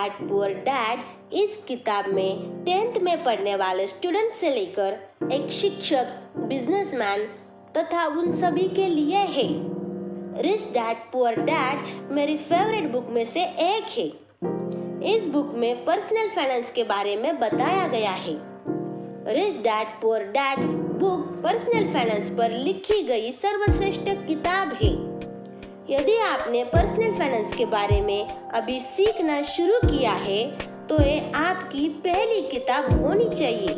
Dad poor dad इस किताब में 10th में पढ़ने वाले स्टूडेंट से लेकर एक शिक्षक, बिजनेसमैन तथा उन सभी के लिए है। रिच डैड पुअर डैड मेरी फेवरेट बुक में से एक है। इस बुक में पर्सनल फाइनेंस के बारे में बताया गया है। Rich dad poor dad book personal finance पर लिखी गई सर्वश्रेष्ठ किताब है। यदि आपने पर्सनल फाइनेंस के बारे में अभी सीखना शुरू किया है तो ये आपकी पहली किताब होनी चाहिए।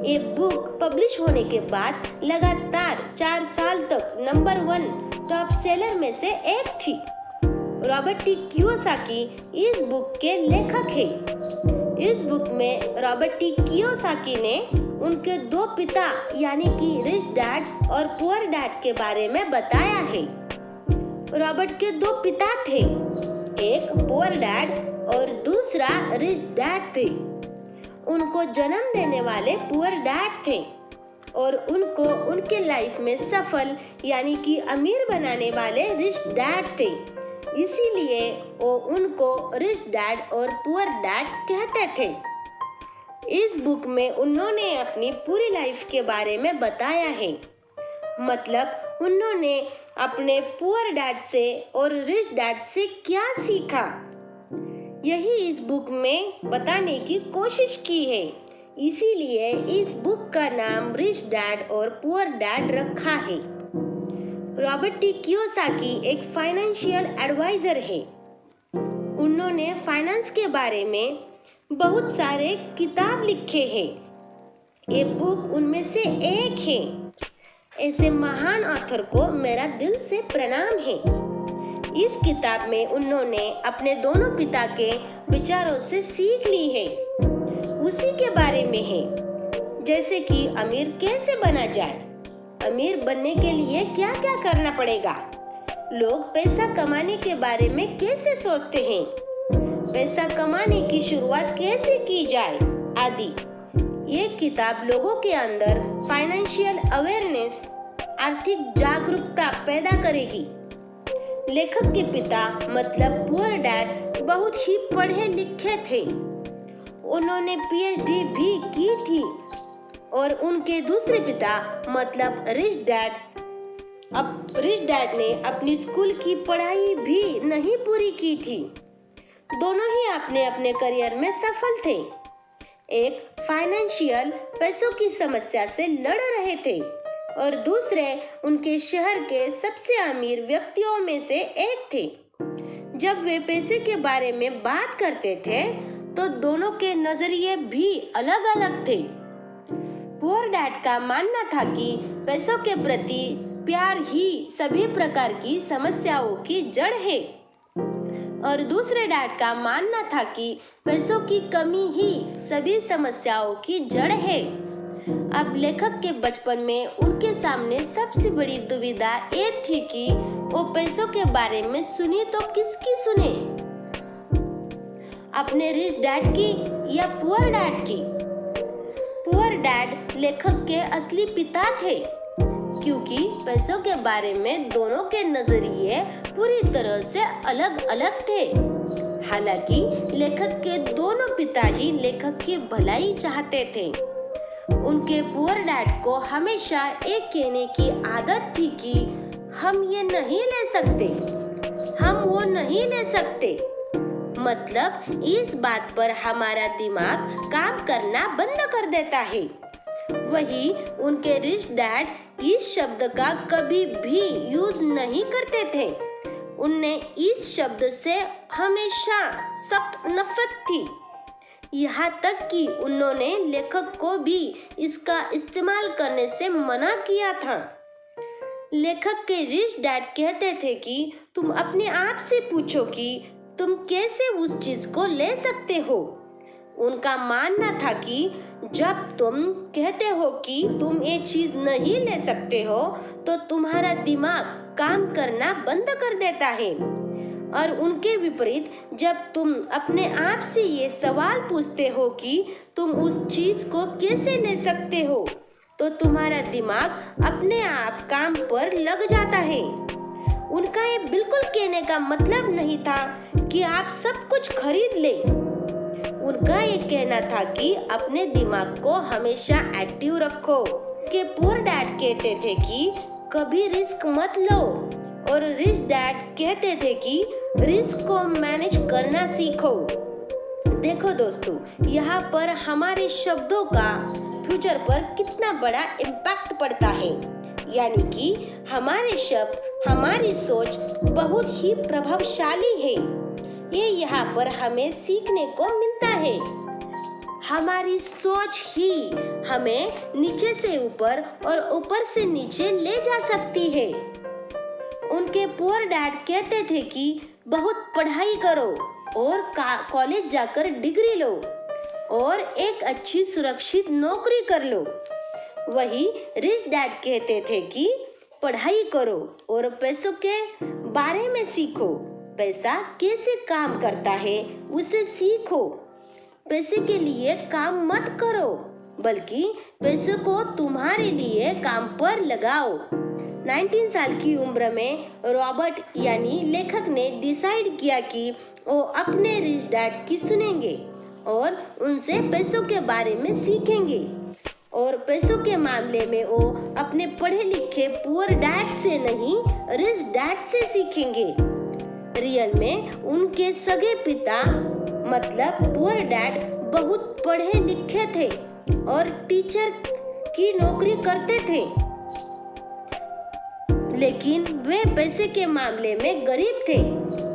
ये बुक पब्लिश होने के बाद लगातार 4 साल तक नंबर 1 टॉप सेलर में से एक थी। रॉबर्ट टी कियोसाकी इस बुक के लेखक हैं। इस बुक में रॉबर्ट टी कियोसाकी ने उनके 2 पिता यानी कि रिच डैड और पुअर डैड के बारे में बताया है। रॉबर्ट के 2 पिता थे, एक पुअर डैड और दूसरा रिच डैड थे। उनको जन्म देने वाले पुअर डैड थे और उनको उनके लाइफ में सफल यानी कि अमीर बनाने वाले रिच डैड थे। इसीलिए वो उनको रिच डैड और पुअर डैड कहते थे। इस बुक में उन्होंने अपनी पूरी लाइफ के बारे में बताया है। मतलब उन्होंने अपने पुअर डैड से और रिच डैड से क्या सीखा, यही इस बुक में बताने की कोशिश की है। इसीलिए इस बुक का नाम रिच डैड और पुअर डैड रखा है। रॉबर्ट टी कियोसाकी एक फाइनेंशियल एडवाइजर है। उन्होंने फाइनेंस के बारे में बहुत सारे किताब लिखे हैं। ये बुक उनमें से एक है। ऐसे महान ऑथर को मेरा दिल से प्रणाम है। इस किताब में उन्होंने अपने दोनों पिता के विचारों से सीख ली है। उसी के बारे में है, जैसे कि अमीर कैसे बना जाए, अमीर बनने के लिए क्या क्या करना पड़ेगा, लोग पैसा कमाने के बारे में कैसे सोचते हैं, पैसा कमाने की शुरुआत कैसे की जाए आदि। ये किताब लोगों के अंदर फाइनेंशियल अवेयरनेस, आर्थिक जागरूकता पैदा करेगी। लेखक के पिता मतलब पुअर डैड बहुत ही पढ़े लिखे थे। उन्होंने पीएचडी भी की थी और उनके दूसरे पिता मतलब रिच डैड ने अपनी स्कूल की पढ़ाई भी नहीं पूरी की थी। दोनों ही अपने अपने करियर में सफल थे। एक फाइनेंशियल पैसों की समस्या से लड़ रहे थे और दूसरे उनके शहर के सबसे अमीर व्यक्तियों में से एक थे। जब वे पैसे के बारे में बात करते थे तो दोनों के नजरिए भी अलग अलग थे। पुअर डैड का मानना था कि पैसों के प्रति प्यार ही सभी प्रकार की समस्याओं की जड़ है और दूसरे डैड का मानना था कि पैसों की कमी ही सभी समस्याओं की जड़ है। अब लेखक के बचपन में उनके सामने सबसे बड़ी दुविधा ये थी कि वो पैसों के बारे में सुने तो किसकी सुने, अपने रिच डैड की या पुअर डैड की। पुअर डैड लेखक के असली पिता थे क्योंकि पैसों के बारे में दोनों के नजरिए पूरी तरह से अलग अलग थे। हालांकि लेखक के दोनों पिता ही लेखक की भलाई चाहते थे। उनके पुअर डैड को हमेशा एक कहने की आदत थी कि हम ये नहीं ले सकते, हम वो नहीं ले सकते। मतलब इस बात पर हमारा दिमाग काम करना बंद कर देता है। वही उनके रिच डैड इस शब्द का कभी भी यूज नहीं करते थे। उन्हें इस शब्द से हमेशा सख्त नफरत थी। यहाँ तक कि उन्होंने लेखक को भी इसका इस्तेमाल करने से मना किया था। लेखक के रिच डैड कहते थे कि तुम अपने आप से पूछो कि तुम कैसे उस चीज को ले सकते हो। उनका मानना था कि जब तुम कहते हो कि तुम ये चीज नहीं ले सकते हो तो तुम्हारा दिमाग काम करना बंद कर देता है, और उनके विपरीत जब तुम अपने आप से ये सवाल पूछते हो कि तुम उस चीज को कैसे ले सकते हो तो तुम्हारा दिमाग अपने आप काम पर लग जाता है। उनका ये बिल्कुल कहने का मतलब नहीं था कि आप सब कुछ खरीद लें। उनका ये कहना था कि अपने दिमाग को हमेशा एक्टिव रखो। के पुअर डैड कहते थे कि कभी रिस्क मत लो, और रिच डैड कहते थे कि रिस्क को मैनेज करना सीखो। देखो दोस्तों, यहाँ पर हमारे शब्दों का फ्यूचर पर कितना बड़ा इम्पैक्ट पड़ता है। यानी कि हमारे शब्द, हमारी सोच बहुत ही प्रभावशाली है। ये यहाँ पर हमें सीखने को मिलता है। हमारी सोच ही हमें नीचे से ऊपर और ऊपर से नीचे ले जा सकती है। उनके पुअर डैड कहते थे कि बहुत पढ़ाई करो और कॉलेज जाकर डिग्री लो और एक अच्छी सुरक्षित नौकरी कर लो। वही रिच डैड कहते थे कि पढ़ाई करो और पैसों के बारे में सीखो। पैसा कैसे काम करता है उसे सीखो। पैसे के लिए काम मत करो, बल्कि पैसे को तुम्हारे लिए काम पर लगाओ। 19 साल की उम्र में रॉबर्ट यानी लेखक ने डिसाइड किया कि वो अपने रिच डैड की सुनेंगे और उनसे पैसों के बारे में सीखेंगे, और पैसों के मामले में वो अपने पढ़े लिखे पुअर डैड से नहीं, रिच डैड से सीखेंगे। रियल में उनके सगे पिता मतलब पुअर डैड बहुत पढ़े लिखे थे और टीचर की नौकरी करते थे, लेकिन वे पैसे के मामले में गरीब थे।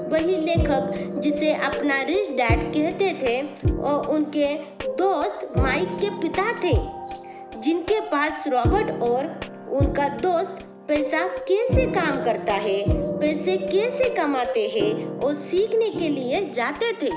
वही लेखक जिसे अपना रिच डैड कहते थे और उनके दोस्त माइक के पिता थे, जिनके पास रॉबर्ट और उनका दोस्त पैसा कैसे काम करता है, पैसे कैसे कमाते हैं और सीखने के लिए जाते थे।